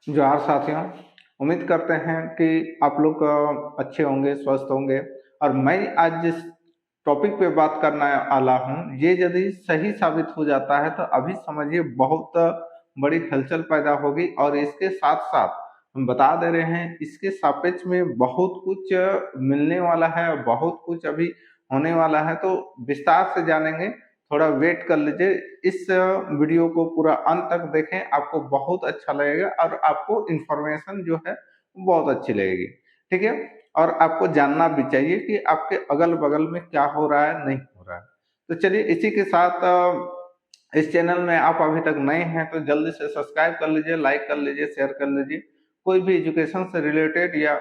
जोहार साथियों। उम्मीद करते हैं कि आप लोग अच्छे होंगे, स्वस्थ होंगे। और मैं आज जिस टॉपिक पे बात करने वाला हूँ, ये यदि सही साबित हो जाता है तो अभी समझिए बहुत बड़ी हलचल पैदा होगी। और इसके साथ साथ हम बता दे रहे हैं, इसके सापेक्ष में बहुत कुछ मिलने वाला है और बहुत कुछ अभी होने वाला है। तो विस्तार से जानेंगे, थोड़ा वेट कर लीजिए। इस वीडियो को पूरा अंत तक देखें, आपको बहुत अच्छा लगेगा और आपको इन्फॉर्मेशन जो है बहुत अच्छी लगेगी। ठीक है। और आपको जानना भी चाहिए कि आपके अगल बगल में क्या हो रहा है, नहीं हो रहा है। तो चलिए, इसी के साथ इस चैनल में आप अभी तक नए हैं तो जल्दी से सब्सक्राइब कर लीजिए, लाइक कर लीजिए, शेयर कर लीजिए। कोई भी एजुकेशन से रिलेटेड या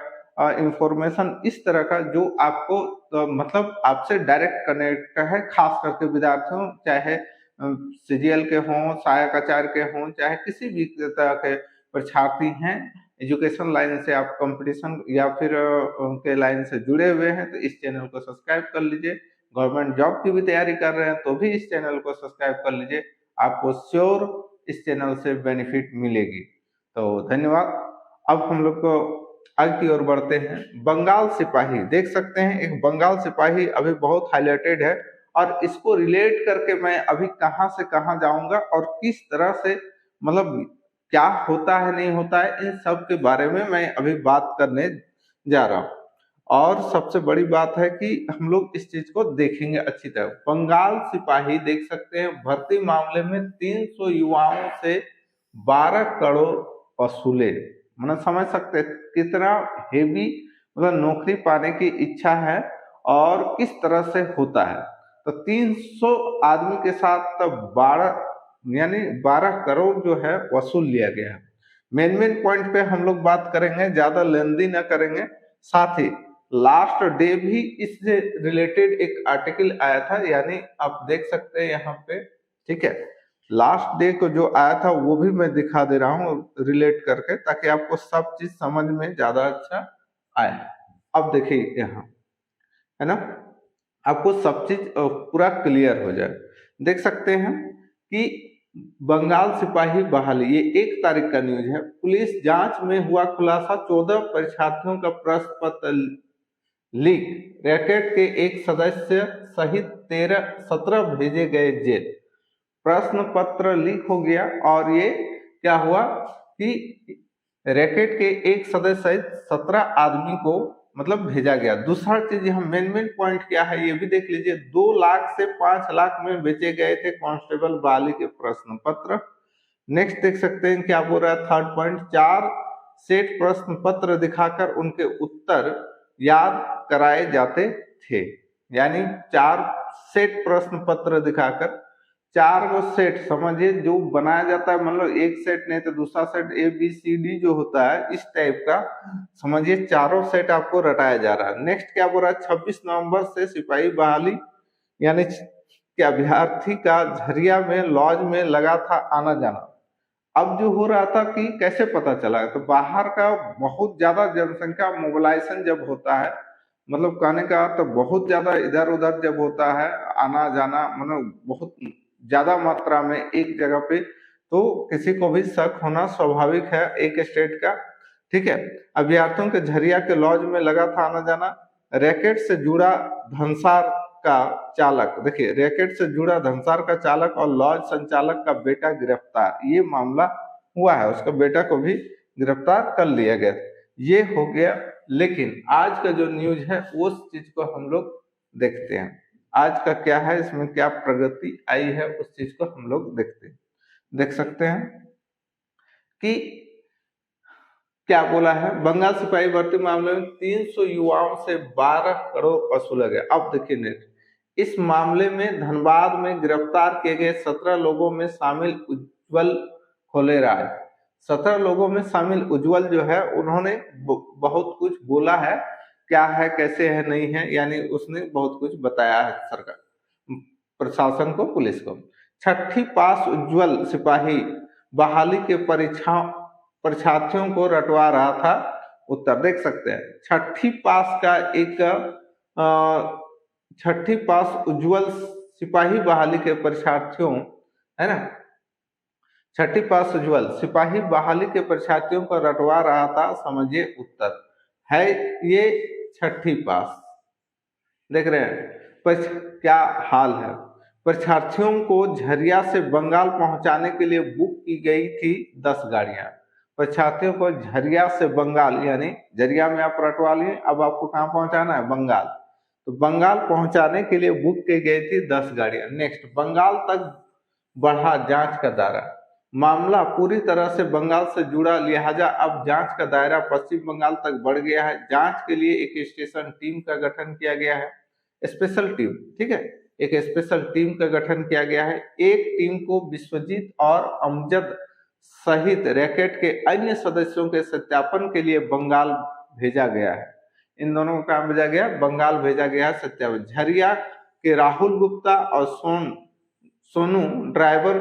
इंफॉर्मेशन इस तरह का जो आपको मतलब आपसे डायरेक्ट कनेक्ट है, खास करके विद्यार्थियों, चाहे सीजीएल के हों, सहायक आचार्य के हों, चाहे किसी भी तरह के परीक्षार्थी हैं, एजुकेशन लाइन से आप कंपटीशन या फिर उनके लाइन से जुड़े हुए हैं, तो इस चैनल को सब्सक्राइब कर लीजिए। गवर्नमेंट जॉब की भी तैयारी कर रहे हैं तो भी इस चैनल को सब्सक्राइब कर लीजिए, आपको श्योर इस चैनल से बेनिफिट मिलेगी। तो धन्यवाद। अब हम लोग को आगे की ओर बढ़ते हैं। बंगाल सिपाही देख सकते हैं, एक बंगाल सिपाही अभी बहुत हाईलाइटेड है। और इसको रिलेट करके मैं अभी कहां से कहां जाऊंगा और किस तरह से, मतलब क्या होता है नहीं होता है, इन सब के बारे में मैं अभी बात करने जा रहा हूं। और सबसे बड़ी बात है कि हम लोग इस चीज को देखेंगे अच्छी तरह। बंगाल सिपाही देख सकते हैं, भर्ती मामले में 300 युवाओं से 12 करोड़ वसूले। मतलब समझ सकते हैं कितना हेवी, मतलब नौकरी पाने की इच्छा है और किस तरह से होता है। तो 300 आदमी के साथ तब 12 यानी 12 करोड़ जो है वसूल लिया गया है। मेन पॉइंट पे हम लोग बात करेंगे, ज्यादा लेंदी ना करेंगे। साथ ही लास्ट डे भी इससे रिलेटेड एक आर्टिकल आया था, यानी आप देख सकते हैं यहाँ पे। ठीक है, लास्ट डे को जो आया था वो भी मैं दिखा दे रहा हूँ रिलेट करके, ताकि आपको सब चीज समझ में ज्यादा अच्छा आए। अब देखिए यहाँ, है ना, आपको सब चीज पूरा क्लियर हो जाए। देख सकते हैं कि बंगाल सिपाही बहाली, ये 1 तारीख का न्यूज है। पुलिस जांच में हुआ खुलासा, 14 परीक्षार्थियों का प्रश्न पत्र लीक, रैकेट के एक सदस्य सहित 17 भेजे गए जेल। प्रश्न पत्र लीक हो गया और ये क्या हुआ कि रैकेट के एक सदस्य सहित 17 आदमी को मतलब भेजा गया। दूसरा चीज हम मेन पॉइंट क्या है ये भी देख लीजिए। 2 लाख से 5 लाख में बेचे गए थे कांस्टेबल बहाली के प्रश्न पत्र। नेक्स्ट देख सकते हैं क्या बोल रहा है, थर्ड पॉइंट, 4 सेट प्रश्न पत्र दिखाकर उनके उत्तर याद कराए जाते थे। यानी 4 सेट प्रश्न पत्र दिखाकर, 4 गो सेट समझिए जो बनाया जाता है, मतलब एक सेट नहीं तो दूसरा सेट, ABCD जो होता है इस टाइप का, समझिए चारों सेट आपको रटाया जा रहा है। नेक्स्ट क्या बोल रहा है, 26 नवंबर से सिपाही बहाली, यानी कि अभ्यर्थी का झरिया में लॉज में लगा था आना जाना। अब जो हो रहा था कि कैसे पता चला, तो बाहर का बहुत ज्यादा जनसंख्या मोबिलाइजेशन जब होता है, मतलब कहने का तो बहुत ज्यादा इधर उधर जब होता है आना जाना, मतलब बहुत ज्यादा मात्रा में एक जगह पे, तो किसी को भी शक होना स्वाभाविक है एक स्टेट का। ठीक है, अभ्यर्थियों के झरिया के लॉज में लगा था आना जाना। रैकेट से जुड़ा धनसार का चालक, देखिए रैकेट से जुड़ा धनसार का चालक और लॉज संचालक का बेटा गिरफ्तार, ये मामला हुआ है, उसका बेटा को भी गिरफ्तार कर लिया गया। ये हो गया। लेकिन आज का जो न्यूज है उस चीज को हम लोग देखते हैं, आज का क्या है, इसमें क्या प्रगति आई है, उस चीज को हम लोग देखते हैं। देख सकते हैं कि क्या बोला है, बंगाल सिपाही भर्ती मामले में 300 युवाओं से 12 करोड़ वसूला गया। अब देखिए नेक्स्ट, इस मामले में धनबाद में गिरफ्तार किए गए 17 लोगों में शामिल उज्जवल खोलेराय, 17 लोगों में शामिल उज्जवल जो है, उन्होंने बहुत कुछ बोला है, क्या है कैसे है नहीं है, यानी उसने बहुत कुछ बताया है सरकार प्रशासन को, पुलिस को। 6ठी पास उज्जवल सिपाही बहाली के परीक्षार्थियों को रटवा रहा था उत्तर। देख सकते हैं 6ठी पास का एक 6ठी पास उज्जवल सिपाही बहाली के परीक्षार्थियों, है ना, छठी पास उज्ज्वल, सिपाही बहाली के परीक्षार्थियों को रटवा रहा था, समझिए उत्तर। है ये छठी पास। देख रहे हैं पर क्या हाल है। परीक्षार्थियों को झरिया से बंगाल पहुंचाने के लिए बुक की गई थी 10 गाड़ियां। परीक्षार्थियों को झरिया से बंगाल, यानी झरिया में आप रटवा लिए, अब आपको कहाँ पहुंचाना है, बंगाल। तो बंगाल पहुंचाने के लिए बुक की गई थी 10 गाड़ियां। नेक्स्ट, बंगाल तक बढ़ा जांच का दायरा। मामला पूरी तरह से बंगाल से जुड़ा, लिहाजा अब जांच का दायरा पश्चिम बंगाल तक बढ़ गया है। जांच के लिए एक स्टेशन टीम का गठन किया गया है, स्पेशल टीम, ठीक है, एक स्पेशल टीम का गठन किया गया है। एक टीम को विश्वजीत और अमजद सहित रैकेट के अन्य सदस्यों के सत्यापन के लिए बंगाल भेजा गया है। इन दोनों को कहाँ भेजा गया, बंगाल भेजा गया है सत्यापन। झरिया के राहुल गुप्ता और सोनू ड्राइवर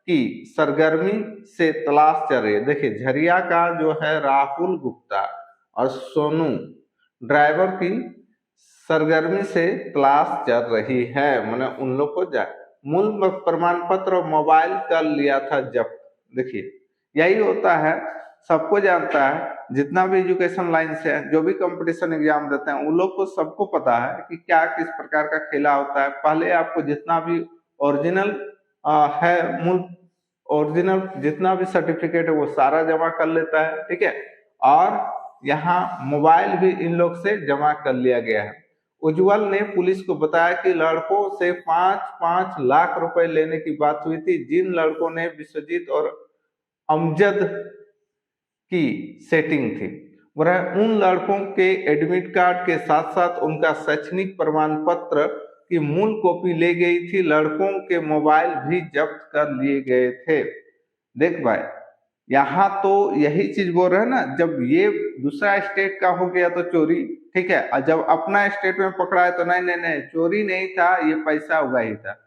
की सरगर्मी से तलाश चल रही है। देखिए झरिया का जो है राहुल गुप्ता और सोनू ड्राइवर की सरगर्मी से तलाश चल रही है, मैंने उन लोग को मूल प्रमाण पत्र और मोबाइल कर लिया था जब्त। देखिए यही होता है, सबको जानता है, जितना भी एजुकेशन लाइन से है, जो भी कंपटीशन एग्जाम देते हैं, उन लोग को सबको पता है कि क्या किस प्रकार का खेला होता है। पहले आपको जितना भी ओरिजिनल है, मूल ओरिजिनल जितना भी सर्टिफिकेट है वो सारा जमा कर लेता है, ठीक है। और यहाँ मोबाइल भी इन लोग से जमा कर लिया गया है। उज्जवल ने पुलिस को बताया कि लड़कों से 5-5 लाख रुपए लेने की बात हुई थी। जिन लड़कों ने विश्वजीत और अमजद की सेटिंग थी, वह उन लड़कों के एडमिट कार्ड के साथ साथ उनका शैक्षणिक प्रमाण पत्र की मूल कॉपी ले गई थी। लड़कों के मोबाइल भी जब्त कर लिए गए थे। देख भाई, यहाँ तो यही चीज बोल रहे हैं ना, जब ये दूसरा स्टेट का हो गया तो चोरी, ठीक है, और जब अपना स्टेट में पकड़ा है तो नहीं नहीं नहीं, चोरी नहीं था, ये पैसा उगाही था।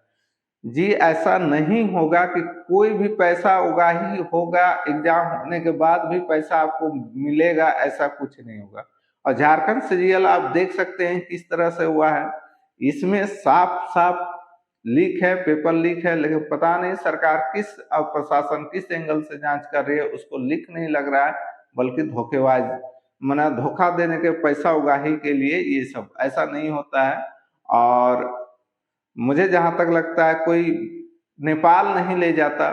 जी ऐसा नहीं होगा कि कोई भी पैसा उगाही होगा, एग्जाम होने के बाद भी पैसा आपको मिलेगा, ऐसा कुछ नहीं होगा। और झारखंड सीजीएल आप देख सकते हैं किस तरह से हुआ है। इसमें साफ साफ लीक है, पेपर लीक है, लेकिन पता नहीं सरकार किस प्रशासन किस एंगल से जांच कर रही है, उसको लीक नहीं लग रहा है, बल्कि धोखेबाज, मना धोखा देने के पैसा उगाही के लिए ये सब, ऐसा नहीं होता है। और मुझे जहां तक लगता है कोई नेपाल नहीं ले जाता,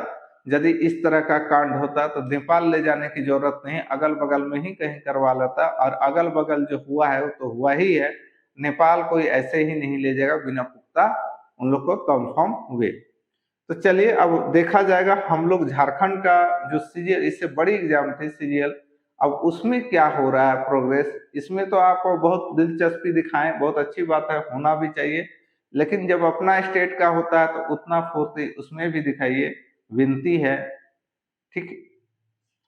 यदि इस तरह का कांड होता तो नेपाल ले जाने की जरूरत नहीं, अगल बगल में ही कहीं करवा लेता। और अगल बगल जो हुआ है वो तो हुआ ही है, नेपाल कोई ऐसे ही नहीं ले जाएगा बिना पुख्ता उन लोग को कंफर्म हुए। तो चलिए अब देखा जाएगा हम लोग झारखंड का जो सीजीएल, इससे बड़ी एग्जाम थी सीजीएल, अब उसमें क्या हो रहा है प्रोग्रेस। इसमें तो आपको बहुत दिलचस्पी दिखाएं, बहुत अच्छी बात है, होना भी चाहिए, लेकिन जब अपना स्टेट का होता है तो उतना फुर्ती उसमें भी दिखाइए, विनती है, ठीक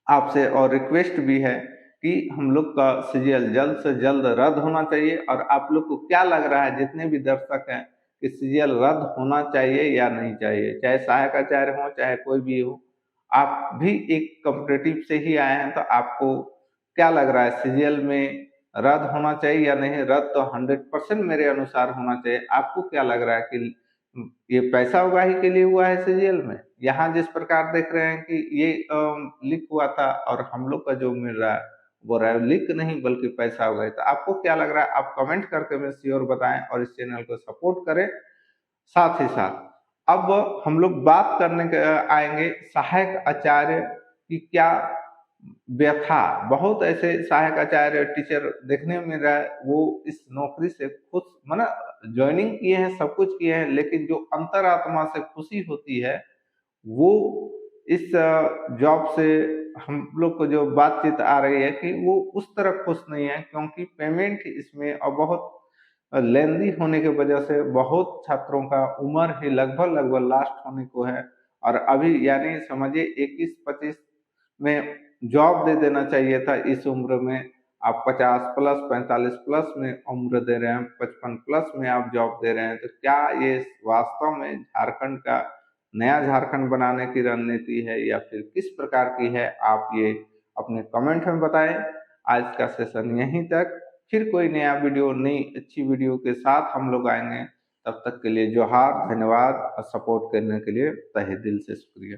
आपसे। और रिक्वेस्ट भी है कि हम लोग का सीजीएल जल्द से जल्द रद्द होना चाहिए। और आप लोग को क्या लग रहा है, जितने भी दर्शक हैं, कि सीजीएल रद्द होना चाहिए या नहीं चाहिए, चाहे सहायक आचार्य हो चाहे कोई भी हो, आप भी एक कॉम्पिटिटिव से ही आए हैं, तो आपको क्या लग रहा है, सीजीएल में रद्द होना चाहिए या नहीं। रद्द तो 100% मेरे अनुसार होना चाहिए। आपको क्या लग रहा है कि ये पैसा उगाही के लिए हुआ है सीजीएल में। यहाँ जिस प्रकार देख रहे हैं कि ये लीक हुआ था और हम लोग का जो मिल रहा है वो लीक नहीं बल्कि पैसा उगाही। तो आपको क्या लग रहा है, आप कमेंट करके हमें श्योर बताएं और इस चैनल को सपोर्ट करें। साथ ही साथ अब हम लोग बात करने के आएंगे सहायक आचार्य की क्या व्यथा। बहुत ऐसे सहायक आचार्य टीचर देखने में मिल रहा है, वो इस नौकरी से खुश, माना ज्वाइनिंग किए हैं, सब कुछ किए हैं, लेकिन जो अंतरात्मा से खुशी होती है वो इस जॉब से हम लोग को जो बातचीत आ रही है कि वो उस तरह खुश नहीं है, क्योंकि पेमेंट इसमें और बहुत लेंदी होने की वजह से बहुत छात्रों का उम्र ही लगभग लास्ट होने को है। और अभी यानी समझिए 21-25 में जॉब दे देना चाहिए था, इस उम्र में आप 50+, 45+ में उम्र दे रहे हैं, 55+ में आप जॉब दे रहे हैं। तो क्या ये वास्तव में झारखंड का नया झारखंड बनाने की रणनीति है या फिर किस प्रकार की है, आप ये अपने कमेंट में बताएं। आज का सेशन यहीं तक, फिर कोई नया वीडियो, नई अच्छी वीडियो के साथ हम लोग आएंगे। तब तक के लिए जोहार, धन्यवाद और सपोर्ट करने के लिए तहे दिल से शुक्रिया।